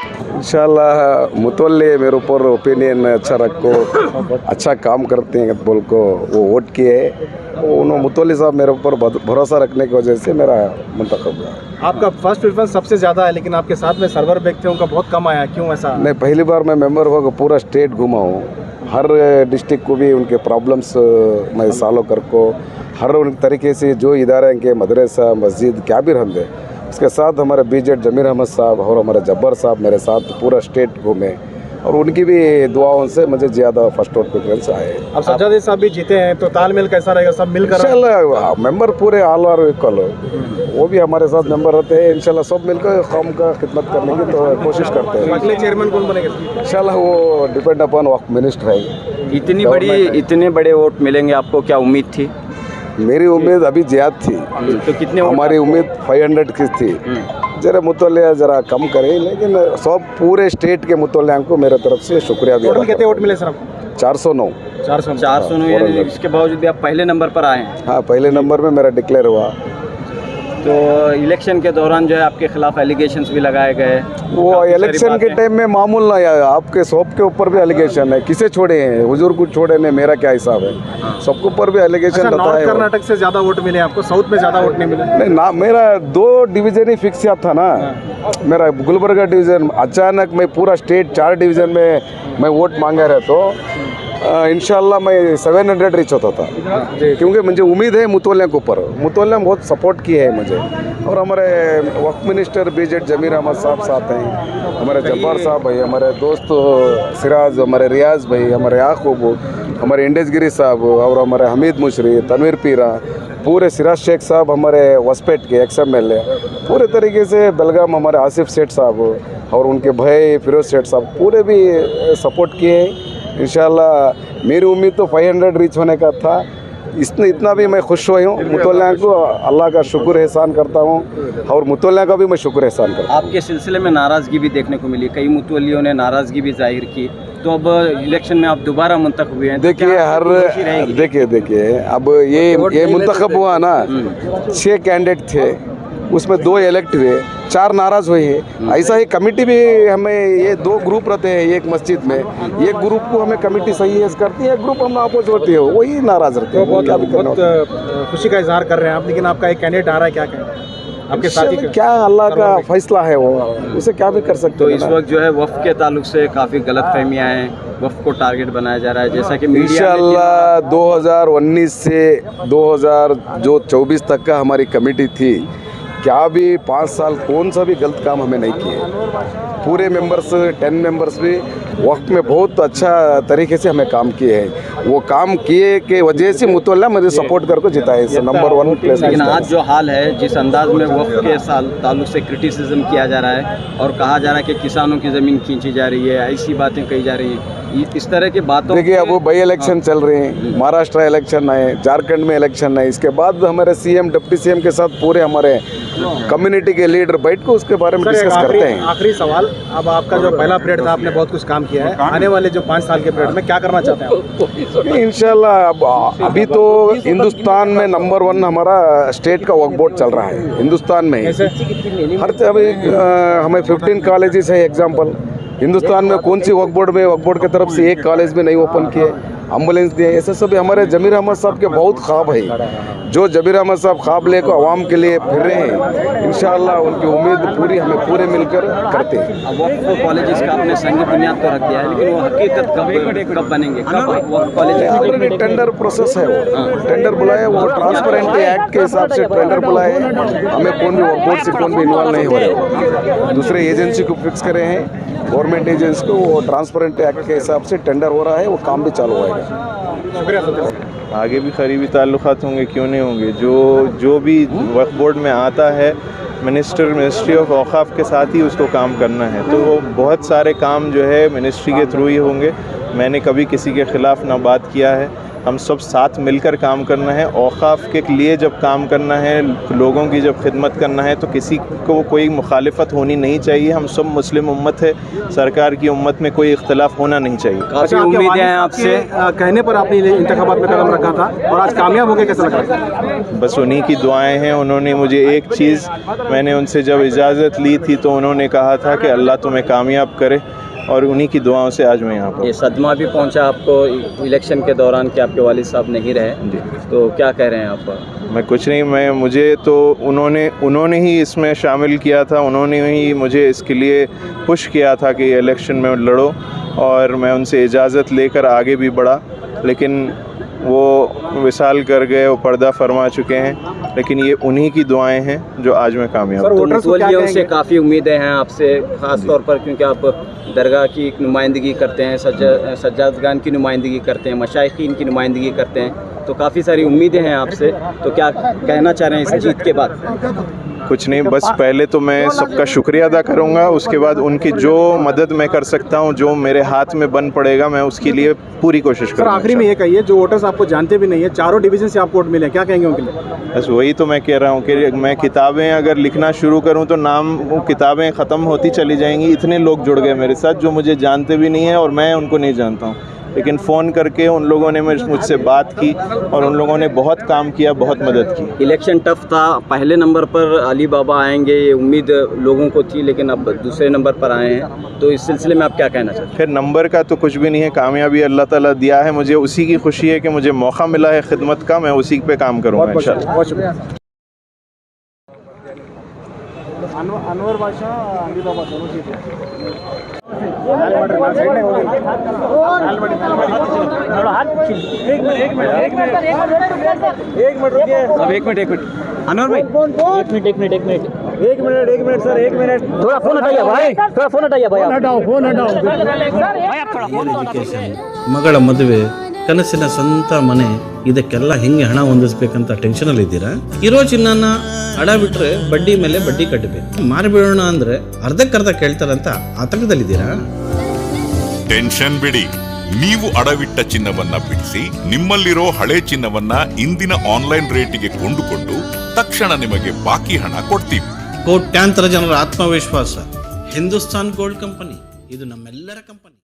इंशाल्लाह मुतवल्ली मेरे ऊपर ओपिनियन अच्छा रखो, अच्छा काम करते हैं बोल को वो वोट किए। उन्होंने मुतवल्ली साहब मेरे ऊपर भरोसा रखने की वजह से मेरा मुंतखब हुआ। आपका फर्स्ट प्रेफरेंस सबसे ज़्यादा है, लेकिन आपके साथ में सर्वर बैक थे उनका बहुत कम आया, क्यों ऐसा? नहीं, पहली बार मैं मेंबर हुआ पूरा स्टेट घूमा हूँ, हर डिस्ट्रिक्ट को भी उनके प्रॉब्लम्स मैं सॉल्व करको हर उन तरीके से जो इदारे के मदरसा मस्जिद क्या भी रहते उसके साथ हमारे बीजेड जमीर अहमद साहब और हमारे जब्बर साहब मेरे साथ पूरा स्टेट घूमे और उनकी भी दुआओं से मुझे ज़्यादा फर्स्ट वोट प्रेफरेंस आए। अब सज्जाद साहब भी जीते हैं तो तालमेल कैसा रहेगा, सब मिलकर? इंशाल्लाह मेंबर पूरे ऑल आर इक्वल हो, वो भी हमारे साथ मेंबर रहते हैं। इंशाल्लाह सब मिलकर कौम का खिदमत करने की तो कोशिश करते हैं। अगले चेयरमैन कौन बनेगा? इंशाल्लाह वो डिपेंड अपॉन वक्त मिनिस्टर है। इतने बड़े वोट मिलेंगे आपको क्या उम्मीद थी? मेरी उम्मीद अभी ज़्यादा थी, तो कितने? हमारी उम्मीद 500 की थी। जरा मुतवल्लिया जरा कम करें, लेकिन सब पूरे स्टेट के मुतवल्लिया को मेरे तरफ से शुक्रिया भी। टोटल कितने वोट मिले सर आपको? 409। 409 यानी इसके बावजूद भी आप पहले नंबर पर आए हैं? हाँ, पहले नंबर में मेरा डिक्लेयर हुआ। तो इलेक्शन के दौरान जो है आपके खिलाफ एलिगेशंस भी लगाए गए। वो इलेक्शन के टाइम में मामूल ना है, आपके सब के ऊपर भी एलिगेशन है। किसे छोड़े हैं? हुजूर को छोड़े ने, मेरा क्या हिसाब है? सबके ऊपर भी एलिगेशन रहता है। कर्नाटक से ज़्यादा वोट मिले आपको, साउथ में ज़्यादा वोट नहीं मिले? नहीं ना, मेरा 2 डिवीज़न ही फिक्स किया था ना। मेरा गुलबर्गा डिवीज़न, अचानक मैं पूरा स्टेट 4 डिवीज़न में मैं वोट मांगा रहा तो इंशाल्लाह मैं 700 रीच होता था, क्योंकि मुझे उम्मीद है मुतवल्लिया के ऊपर। मुतवल्लिया बहुत सपोर्ट किए है मुझे, और हमारे वक्त मिनिस्टर बीजेड जमीर अहमद साहब साथ हैं, हमारे जब्बार साहब भाई, हमारे दोस्त सिराज, हमारे रियाज भाई, हमारे याकूब, हमारे इंडेस गिरी साहब और हमारे हमीद मुशरी, तनवीर पीरा, पूरे सिराज शेख साहब हमारे वसपेट के XMLA, पूरे तरीके से बेलगाम हमारे आसिफ सेठ साहब और उनके भाई फिरोज सेठ साहब पूरे भी सपोर्ट किए। इंशाल्लाह मेरी उम्मीद तो 500 रीच होने का था। इतना भी मैं खुश हुई हूँ। मुतवल्लिया को अल्लाह का शुक्र एहसान करता हूँ और मुतवल्लिया का भी मैं शुक्र एहसान करता हूँ। आपके सिलसिले में नाराज़गी भी देखने को मिली, कई मुतवल्लियों ने नाराज़गी भी जाहिर की, तो अब इलेक्शन में आप दोबारा मुंतखब हुए हैं। देखिए अब ये मुंतखब हुआ ना, 6 कैंडिडेट थे, उसमें 2 इलेक्ट हुए, 4 नाराज़ हुए हैं। ऐसा ही कमेटी भी हमें, ये 2 ग्रुप रहते हैं एक मस्जिद में, एक ग्रुप को हमें कमेटी सही करती है, एक ग्रुप हम अपोज होती है, वही नाराज़ रहते हैं। बहुत खुशी का इजहार कर रहे हैं आप, लेकिन आपका एक कैंडिडेट आ रहा है, क्या कहें आपके साथी? क्या अल्लाह का फैसला है, वो उसे क्या भी कर सकते। तो इस वक्त जो है वफ़ के ताल्लुक से काफ़ी गलत फहमियाँ हैं, वफ़ को टारगेट बनाया जा रहा है, जैसा कि इंशाल्लाह 2019 से 2024 तक का हमारी कमेटी थी, क्या भी 5 साल कौन सा भी गलत काम हमें नहीं किए। पूरे मेंबर्स 10 मेंबर्स भी वक्त में बहुत अच्छा तरीके से हमें काम किए हैं। वो काम किए के वजह से मुतवल्लिया मुझे सपोर्ट करके जिताए नंबर 1 प्लेस। लेकिन आज जो हाल है, जिस अंदाज में वक्त के ताल्लुक से क्रिटिसिज्म किया जा रहा है और कहा जा रहा है कि किसानों की ज़मीन खींची जा रही है, ऐसी बातें कही जा रही हैं, इस तरह की बातों। देखिए अब बाई इलेक्शन चल रहे हैं, महाराष्ट्र इलेक्शन है, झारखंड में इलेक्शन है, इसके बाद हमारे CM डिप्टी CM के साथ पूरे हमारे कम्युनिटी के लीडर बैठ को उसके बारे में डिस्कस करते हैं। आखिरी सवाल, अब आपका जो पहला पीरियड था, आपने बहुत कुछ काम किया है, आने वाले जो 5 साल के पीरियड में क्या करना चाहते हैं? इंशाल्लाह अभी तो हिंदुस्तान में नंबर 1 हमारा स्टेट का वक्फ बोर्ड चल रहा है हिंदुस्तान में। हर अभी हमें 15 कॉलेजेस है एग्जाम्पल हिंदुस्तान में, कौन सी वक्फ बोर्ड की तरफ से एक कॉलेज भी नहीं ओपन किए, एम्बुलेंस दिए। ऐसे सभी हमारे जमीर अहमद साहब के बहुत ख्वाब है, जो जमीर अहमद साहब ख्वाब लेकर आवाम के लिए फिर रहे हैं। इंशाल्लाह उनकी उम्मीद पूरी हमें पूरे मिलकर करते हैं। अब वक्फ कॉलेजेस का आपने संग बुनियाद तो रख दिया है, लेकिन वो हकीकत कब बनेंगे, कब वक्फ कॉलेज? टेंडर प्रोसेस है, वो टेंडर बुलाए, वो ट्रांसपेरेंट एक्ट के हिसाब से टेंडर बुलाए। हमें कौन भी वक्फ बोर्ड से कौन भी इन्वॉल्व नहीं हो रहे, दूसरे एजेंसी को फिक्स करे हैं, गवर्नमेंट एजेंसी को। वो ट्रांसपेरेंट एक्ट के हिसाब से टेंडर हो रहा है, वो काम भी चालू होएगा। आगे भी करीबी ताल्लुकात होंगे, क्यों नहीं होंगे। जो भी वक्फ बोर्ड में आता है, मिनिस्ट्री ऑफ औक़ाफ़ के साथ ही उसको काम करना है, तो वो बहुत सारे काम जो है मिनिस्ट्री के थ्रू ही होंगे। मैंने कभी किसी के ख़िलाफ़ ना बात किया है, हम सब साथ मिलकर काम करना है। औक़ाफ़ के लिए जब काम करना है, लोगों की जब खिदमत करना है, तो किसी को कोई मुखालिफत होनी नहीं चाहिए। हम सब मुस्लिम उम्मत है, सरकार की उम्मत में कोई इख्तलाफ होना नहीं चाहिए। काफ़ी उम्मीदें हैं आपसे। कहने पर आपने इंतखाबात में कदम रखा था और आज कामयाब हो गए, कैसा लगा? बस उन्हीं की दुआएं हैं। उन्होंने मुझे एक चीज़, मैंने उनसे जब इजाज़त ली थी तो उन्होंने कहा था कि अल्लाह तुम्हें कामयाब करे, और उन्हीं की दुआओं से आज मैं यहाँ पर। ये सदमा भी पहुंचा आपको इलेक्शन के दौरान कि आपके वालिद साहब नहीं रहे, तो क्या कह रहे हैं आप? मैं कुछ नहीं, मुझे तो उन्होंने ही इसमें शामिल किया था, उन्होंने ही मुझे इसके लिए पुश किया था कि इलेक्शन में लड़ो, और मैं उनसे इजाज़त लेकर आगे भी बढ़ा, लेकिन वो विसाल कर गए, वो पर्दा फरमा चुके हैं। लेकिन ये उन्हीं की दुआएं हैं जो आज मैं कामयाब हूँ। मुतवल्लियों से काफ़ी उम्मीदें हैं आपसे, ख़ास तौर पर क्योंकि आप दरगाह की नुमाइंदगी करते हैं, सज्जादगान की नुमाइंदगी करते हैं, मशाइखीन की नुमाइंदगी करते हैं, तो काफ़ी सारी उम्मीदें हैं आपसे। तो क्या कहना चाह रहे हैं इस जीत के बाद? कुछ नहीं, बस पहले तो मैं सबका शुक्रिया अदा करूंगा, उसके बाद उनकी जो मदद मैं कर सकता हूं, जो मेरे हाथ में बन पड़ेगा, मैं उसके लिए पूरी कोशिश सर करूंगा। आखिरी में ये कहिए, जो वोटर्स आपको जानते भी नहीं है, चारों डिवीज़न से आपको वोट मिले, क्या कहेंगे उनके लिए? बस वही तो मैं कह रहा हूँ कि मैं किताबें अगर लिखना शुरू करूँ तो वो किताबें ख़त्म होती चली जाएंगी। इतने लोग जुड़ गए मेरे साथ जो मुझे जानते भी नहीं है और मैं उनको नहीं जानता हूँ, लेकिन फ़ोन करके उन लोगों ने मुझसे बात की और उन लोगों ने बहुत काम किया, बहुत मदद की। इलेक्शन टफ था, पहले नंबर पर अली बाबा आएंगे ये उम्मीद लोगों को थी, लेकिन अब दूसरे नंबर पर आए हैं, तो इस सिलसिले में आप क्या कहना चाहते हैं? फिर नंबर का तो कुछ भी नहीं है, कामयाबी अल्लाह ताला दिया है, मुझे उसी की खुशी है कि मुझे मौका मिला है खिदमत का, मैं उसी पे काम करूँगा इंशाल्लाह। बहुत शुक्रिया। अनवर बादशाह, अली बाबा दोनों चीज़ अब एक मिनट अनवर भाई, एक मिनट सर, एक मिनट। थोड़ा फोन हटाइए भाई, थोड़ा फोन हटाइए भाई, फोन हटाओ। ಎಜುಕೇಶನ್, ಮಗಳ ಮದುವೆ, ಕನಸಿನ ಸ್ವಂತ ಮನೆ, ಇದಕ್ಕೆಲ್ಲ ಹೆಂಗೆ ಹಣ ಹೊಂದಿಸ್ಬೇಕಂತ ಟೆನ್ಷನಲ್ಲಿ ಇದ್ದೀರಾ? ಇರೋ ಚಿನ್ನನ ಅಡ ಬಿಟ್ರೆ ಬಡ್ಡಿ ಮೇಲೆ ಬಡ್ಡಿ ಕಟ್ಟಬೇಕು, ಮಾರಿಬಿಡೋಣ ಅಂದ್ರೆ ಅರ್ಧಕ್ಕರ್ಧ ಕೇಳ್ತಾರಂತ ಆತಂಕದಲ್ಲಿದ್ದೀರಾ? ಟೆನ್ಷನ್ ಬಿಡಿ, ನೀವು ಅಡವಿಟ್ಟ ಚಿನ್ನವನ್ನ ಬಿಡಿಸಿ ನಿಮ್ಮಲ್ಲಿರೋ ಹಳೆ ಚಿನ್ನವನ್ನ ಇಂದಿನ ಆನ್ಲೈನ್ ರೇಟಿಗೆ ಕೊಂಡುಕೊಂಡು ತಕ್ಷಣ ನಿಮಗೆ ಬಾಕಿ ಹಣ ಕೊಡ್ತೀವಿ. ಕೋಟ್ಯಾಂತರ ಜನರ ಆತ್ಮವಿಶ್ವಾಸ ಹಿಂದೂಸ್ತಾನ್ ಗೋಲ್ಡ್ ಕಂಪನಿ, ಇದು ನಮ್ಮೆಲ್ಲರ ಕಂಪನಿ.